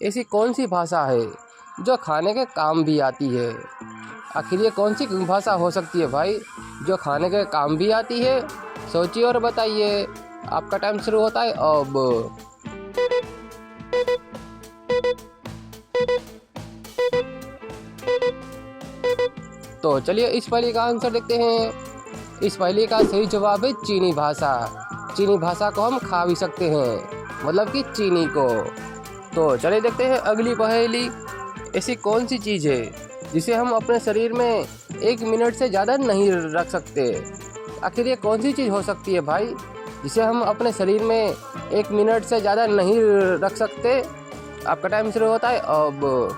ऐसी कौन सी भाषा है जो खाने के काम भी आती है? आखिर ये कौन सी भाषा हो सकती है भाई, जो खाने के काम भी आती है? सोचिए और बताइए। आपका टाइम शुरू होता है अब। तो चलिए इस पहेली का आंसर देखते हैं। इस पहेली का सही जवाब है चीनी भाषा। चीनी भाषा को हम खा भी सकते हैं, मतलब कि चीनी को। तो चलिए देखते हैं अगली पहेली। ऐसी कौन सी चीज़ है जिसे हम अपने शरीर में 1 मिनट से ज़्यादा नहीं रख सकते? आखिर ये कौन सी चीज़ हो सकती है भाई, जिसे हम अपने शरीर में 1 मिनट से ज़्यादा नहीं रख सकते? आपका टाइम शुरू होता है अब।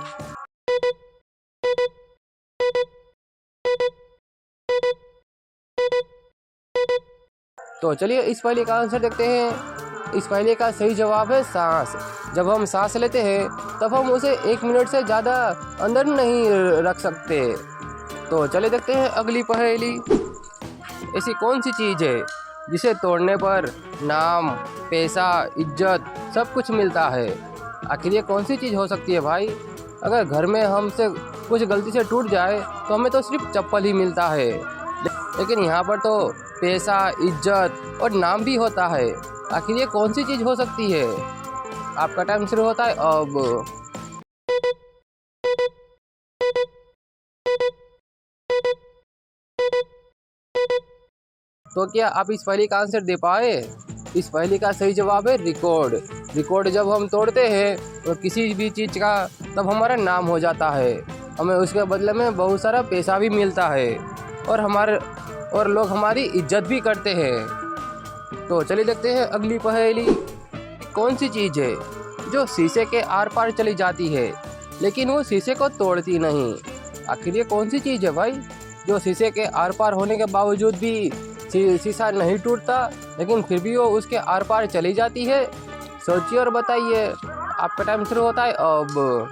तो चलिए इस पहेली का आंसर देखते हैं। इस पहेली का सही जवाब है सांस। जब हम सांस लेते हैं तब हम उसे 1 मिनट से ज़्यादा अंदर नहीं रख सकते। तो चलिए देखते हैं अगली पहेली। ऐसी कौन सी चीज़ है जिसे तोड़ने पर नाम, पैसा, इज्जत सब कुछ मिलता है? आखिर ये कौन सी चीज़ हो सकती है भाई? अगर घर में हमसे कुछ गलती से टूट जाए तो हमें तो सिर्फ चप्पल ही मिलता है, लेकिन यहाँ पर तो पैसा, इज्जत और नाम भी होता है। आखिर ये कौन सी चीज़ हो सकती है? आपका टाइम शुरू होता है अब। तो क्या आप इस पहेली का आंसर दे पाए? इस पहेली का सही जवाब है रिकॉर्ड। रिकॉर्ड जब हम तोड़ते हैं तो किसी भी चीज़ का, तब हमारा नाम हो जाता है। हमें उसके बदले में बहुत सारा पैसा भी मिलता है, और लोग हमारी इज्जत भी करते हैं। तो चलिए देखते हैं अगली पहेली। कौन सी चीज़ है जो शीशे के आर पार चली जाती है लेकिन वो शीशे को तोड़ती नहीं? आखिर ये कौन सी चीज़ है भाई, जो शीशे के आर पार होने के बावजूद भी शीशा नहीं टूटता, लेकिन फिर भी वो उसके आर पार चली जाती है? सोचिए और बताइए। आपका टाइम शुरू होता है अब।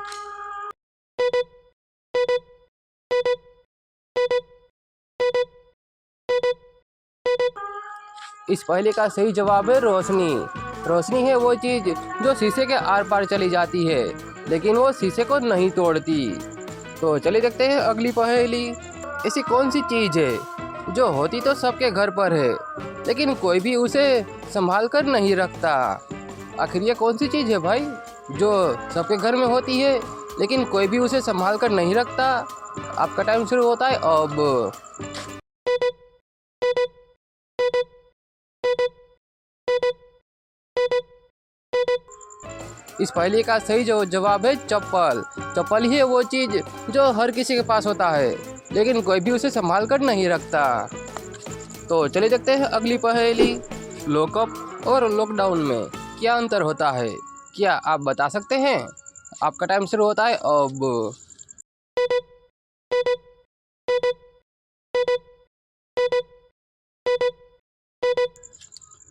इस पहेली का सही जवाब है रोशनी। रोशनी है वो चीज़ जो शीशे के आर पार चली जाती है, लेकिन वो शीशे को नहीं तोड़ती। तो चलिए देखते हैं अगली पहेली। ऐसी कौन सी चीज़ है जो होती तो सबके घर पर है, लेकिन कोई भी उसे संभाल कर नहीं रखता? आखिर ये कौन सी चीज़ है भाई, जो सबके घर में होती है लेकिन कोई भी उसे संभाल कर नहीं रखता? आपका टाइम शुरू होता है अब। इस पहेली का सही जवाब है चप्पल। चप्पल ही है वो चीज़ जो हर किसी के पास होता है, लेकिन कोई भी उसे संभाल कर नहीं रखता। तो चलिए देखते हैं अगली पहेली। लॉकअप और लॉकडाउन में क्या अंतर होता है? क्या आप बता सकते हैं? आपका टाइम शुरू होता है अब।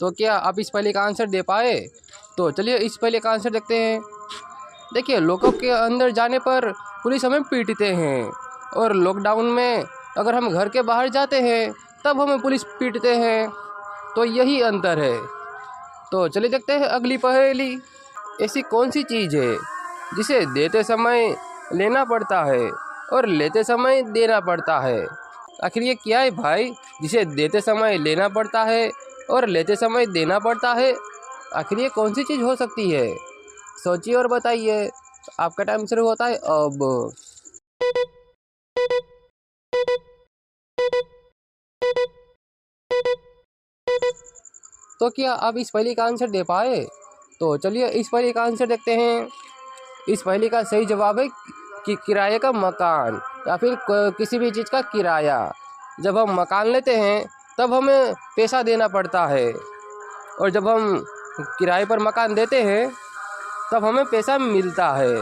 तो क्या आप इस पहेली का आंसर दे पाए? तो चलिए इस पहेली का आंसर देखते हैं। देखिए, लॉकअप के अंदर जाने पर पुलिस हमें पीटते हैं, और लॉकडाउन में अगर हम घर के बाहर जाते हैं तब हमें पुलिस पीटते हैं। तो यही अंतर है। तो चलिए देखते हैं अगली पहेली। ऐसी कौन सी चीज़ है जिसे देते समय लेना पड़ता है और लेते समय देना पड़ता है? आखिर ये क्या है भाई, जिसे देते समय लेना पड़ता है और लेते समय देना पड़ता है? आखिर ये कौन सी चीज़ हो सकती है? सोचिए और बताइए। आपका टाइम शुरू होता है अब। तो क्या आप इस पहेली का आंसर दे पाए? तो चलिए इस पहेली का आंसर देखते हैं। इस पहेली का सही जवाब है कि किराए का मकान, या फिर किसी भी चीज़ का किराया। जब हम मकान लेते हैं तब हमें पैसा देना पड़ता है, और जब हम किराए पर मकान देते हैं तब हमें पैसा मिलता है।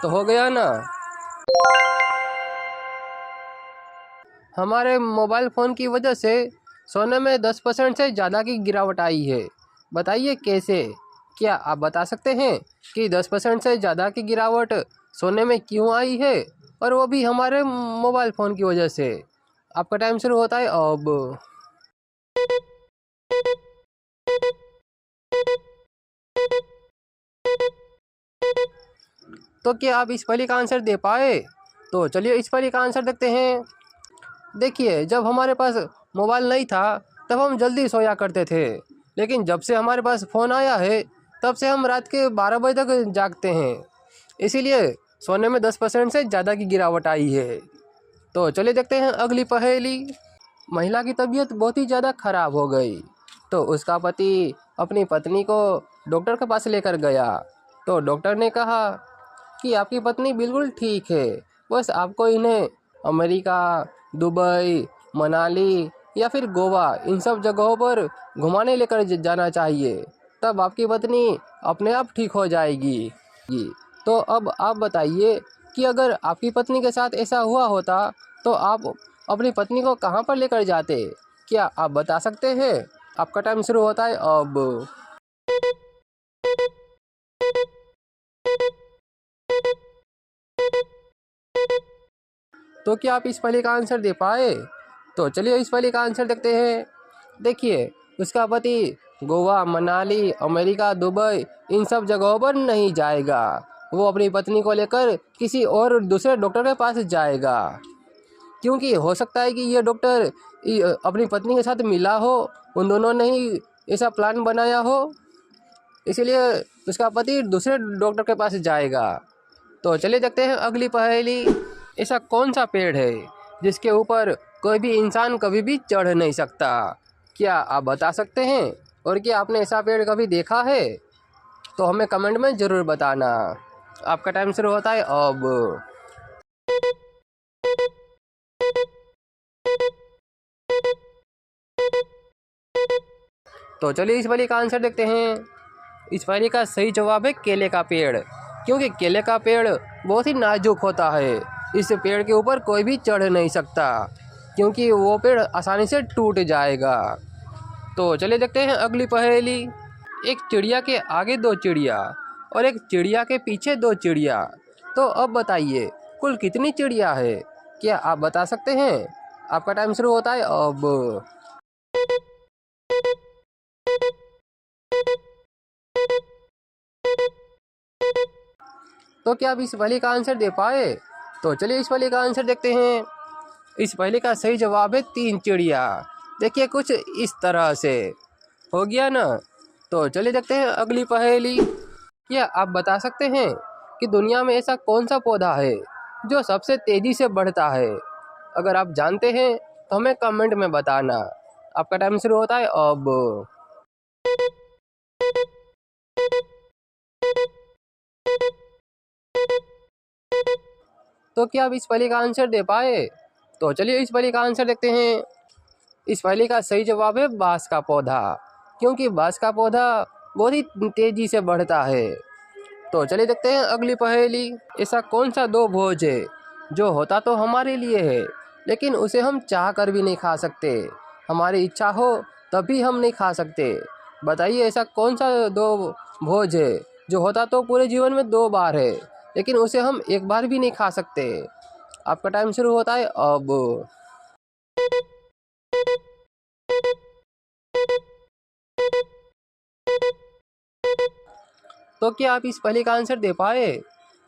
तो हो गया ना। हमारे मोबाइल फ़ोन की वजह से सोने में 10% से ज़्यादा की गिरावट आई है। बताइए कैसे? क्या आप बता सकते हैं कि 10% से ज़्यादा की गिरावट सोने में क्यों आई है, और वो भी हमारे मोबाइल फ़ोन की वजह से? आपका टाइम शुरू होता है अब। तो क्या आप इस पहेली का आंसर दे पाए? तो चलिए इस पहेली का आंसर देखते हैं। देखिए, जब हमारे पास मोबाइल नहीं था तब हम जल्दी सोया करते थे, लेकिन जब से हमारे पास फ़ोन आया है तब से हम रात के 12 बजे तक जागते हैं। इसीलिए सोने में 10% से ज़्यादा की गिरावट आई है। तो चलिए देखते हैं अगली पहेली। महिला की तबीयत बहुत ही ज़्यादा खराब हो गई, तो उसका पति अपनी पत्नी को डॉक्टर के पास लेकर गया। तो डॉक्टर ने कहा कि आपकी पत्नी बिल्कुल ठीक है, बस आपको इन्हें अमेरिका, दुबई, मनाली या फिर गोवा इन सब जगहों पर घुमाने लेकर जाना चाहिए, तब आपकी पत्नी अपने आप ठीक हो जाएगी। तो अब आप बताइए कि अगर आपकी पत्नी के साथ ऐसा हुआ होता तो आप अपनी पत्नी को कहाँ पर लेकर जाते? क्या आप बता सकते हैं? आपका टाइम शुरू होता है अब। तो क्या आप इस पहेली का आंसर दे पाए? तो चलिए इस पहेली का आंसर देखते हैं। देखिए, उसका पति गोवा, मनाली, अमेरिका, दुबई इन सब जगहों पर नहीं जाएगा। वो अपनी पत्नी को लेकर किसी और दूसरे डॉक्टर के पास जाएगा, क्योंकि हो सकता है कि ये डॉक्टर अपनी पत्नी के साथ मिला हो, उन दोनों ने ही ऐसा प्लान बनाया हो, इसीलिए उसका पति दूसरे डॉक्टर के पास जाएगा। तो चलिए देखते हैं अगली पहेली। ऐसा कौन सा पेड़ है जिसके ऊपर कोई भी इंसान कभी भी चढ़ नहीं सकता? क्या आप बता सकते हैं? और क्या आपने ऐसा पेड़ कभी देखा है? तो हमें कमेंट में ज़रूर बताना। आपका टाइम शुरू होता है अब। तो चलिए इस वाली का आंसर देखते हैं। इस पहेली का सही जवाब है केले का पेड़, क्योंकि केले का पेड़ बहुत ही नाजुक होता है। इस पेड़ के ऊपर कोई भी चढ़ नहीं सकता, क्योंकि वो पेड़ आसानी से टूट जाएगा। तो चलिए देखते हैं अगली पहेली। एक चिड़िया के आगे दो चिड़िया और एक चिड़िया के पीछे दो चिड़िया, तो अब बताइए कुल कितनी चिड़िया है? क्या आप बता सकते हैं? आपका टाइम शुरू होता है अब। तो क्या आप इस पहेली का आंसर दे पाए? तो चलिए इस पहेली का आंसर देखते हैं। इस पहेली का सही जवाब है 3 चिड़िया। देखिए कुछ इस तरह से। हो गया ना? तो चलिए देखते हैं अगली पहेली। क्या आप बता सकते हैं कि दुनिया में ऐसा कौन सा पौधा है जो सबसे तेज़ी से बढ़ता है? अगर आप जानते हैं तो हमें कमेंट में बताना। आपका टाइम शुरू होता है अब। तो क्या आप इस पहेली का आंसर दे पाए? तो चलिए इस पहेली का आंसर देखते हैं। इस पहेली का सही जवाब है बांस का पौधा, क्योंकि बांस का पौधा बहुत ही तेज़ी से बढ़ता है। तो चलिए देखते हैं अगली पहेली। ऐसा कौन सा दो भोज है जो होता तो हमारे लिए है, लेकिन उसे हम चाह कर भी नहीं खा सकते? हमारी इच्छा हो तभी हम नहीं खा सकते। बताइए ऐसा कौन सा दो भोज है जो होता तो पूरे जीवन में 2 बार है, लेकिन उसे हम एक बार भी नहीं खा सकते? आपका टाइम शुरू होता है अब। तो क्या आप इस पहेली का आंसर दे पाए?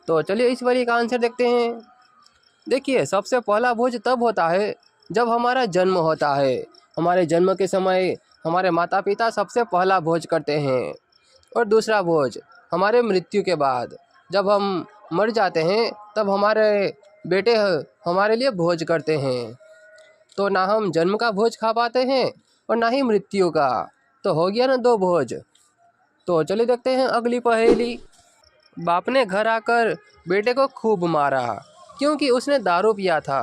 तो चलिए इस पहेली का आंसर देखते हैं। देखिए, सबसे पहला भोज तब होता है जब हमारा जन्म होता है। हमारे जन्म के समय हमारे माता पिता सबसे पहला भोज करते हैं। और दूसरा भोज हमारे मृत्यु के बाद, जब हम मर जाते हैं तब हमारे बेटे हमारे लिए भोज करते हैं। तो ना हम जन्म का भोज खा पाते हैं और ना ही मृत्यु का। तो हो गया ना 2 भोज। तो चलिए देखते हैं अगली पहेली। बाप ने घर आकर बेटे को खूब मारा क्योंकि उसने दारू पिया था।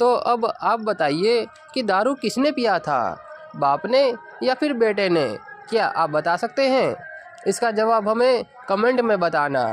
तो अब आप बताइए कि दारू किसने पिया था, बाप ने या फिर बेटे ने? क्या आप बता सकते हैं? इसका जवाब हमें कमेंट में बताना।